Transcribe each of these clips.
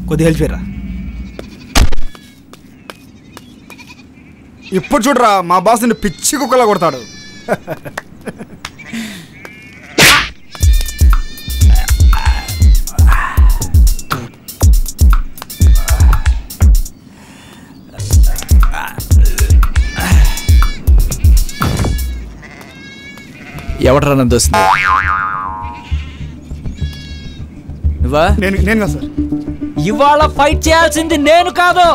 కొద్దిగా హెల్ప్ చేయరా. ఇప్పుడు చూడరా మా బాస్ నిన్ను పిచ్చి కుక్కలా కొడతాడు. ఎవడరా నన్ను దోస్తుంది? నువ్వా? నేను కాదు సార్. ఇవాళ ఫైట్ చేయాల్సింది నేను కాదు.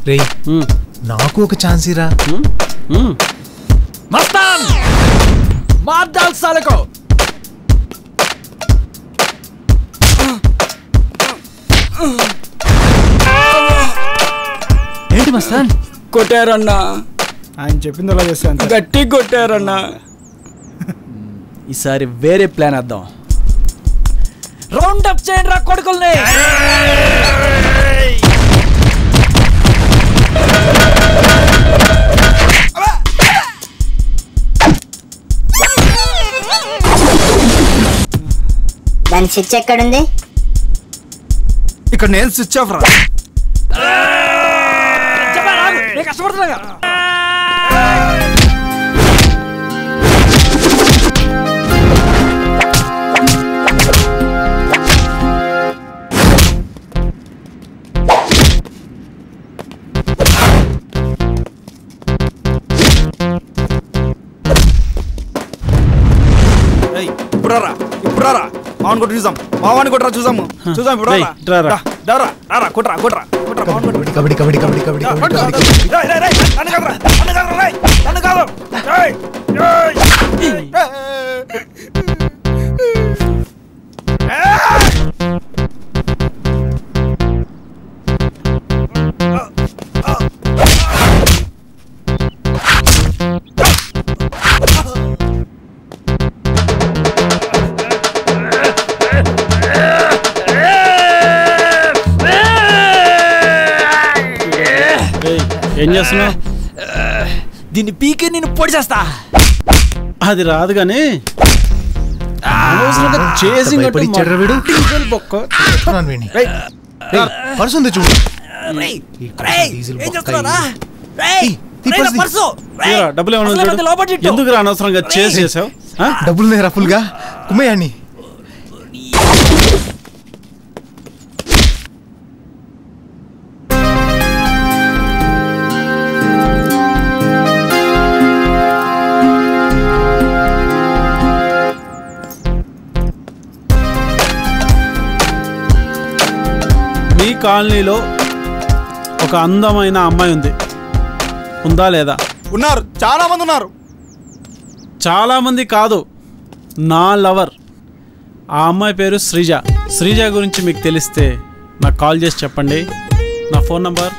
రే నాకు ఒక ఛాన్స్ ఇరా. మస్తాన్ మార్దాల్ సాలకో. ఏంటి మస్తాన్? కొట్టారన్నా. ఆయన చెప్పింది అలా చేస్తాను. గట్టి కొట్టారన్నా. ఈసారి వేరే ప్లాన్ వేద్దాం. రౌండ్ అప్ చేయండి రా కొడుకుల్ని. దాని స్విచ్ ఎక్కడుంది? ఇక్కడ నేను స్విచ్ ఆఫ్ రా. కష్టపడుతున్నా. ఇప్పుడు రా మావన్ కొట్టు చూసాం. మావాన్ని కొట్టరా చూసాము. ఇప్పుడు కొట్రా కొట్రా కొట్రా. కబడ్డీ కబడ్డీ కబడ్డీ కబడ్డీ ఏం చేస్తున్నావు? దీన్ని పీకే నేను పొడి చేస్తా. అది రాదు కానీ పర్సుంది చూడు. డబ్బులు ఏమన్నా ఎందుకు అనవసరంగా చేసావు? డబ్బులు రఫుల్గా కుమ్మయాన్ని. మీ కాలనీలో ఒక అందమైన అమ్మాయి ఉందా లేదా? ఉన్నారు, చాలా మంది ఉన్నారు. చాలా మంది కాదు, నా లవర్. ఆ అమ్మాయి పేరు శ్రీజ. శ్రీజ గురించి మీకు తెలిస్తే నాకు కాల్ చేసి చెప్పండి. నా ఫోన్ నంబర్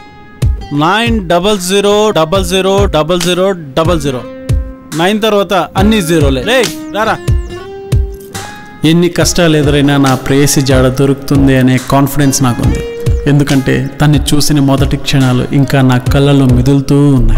9000000000. 9 తర్వాత అన్ని జీరోలే. రే రారా. ఎన్ని కష్టాలు ఎదురైనా నా ప్రేయసి జాడ దొరుకుతుంది అనే కాన్ఫిడెన్స్ నాకుంది. ఎందుకంటే తన్ని చూసిన మొదటి క్షణాలు ఇంకా నా కళ్ళలో మెదులుతూ ఉన్నాయి.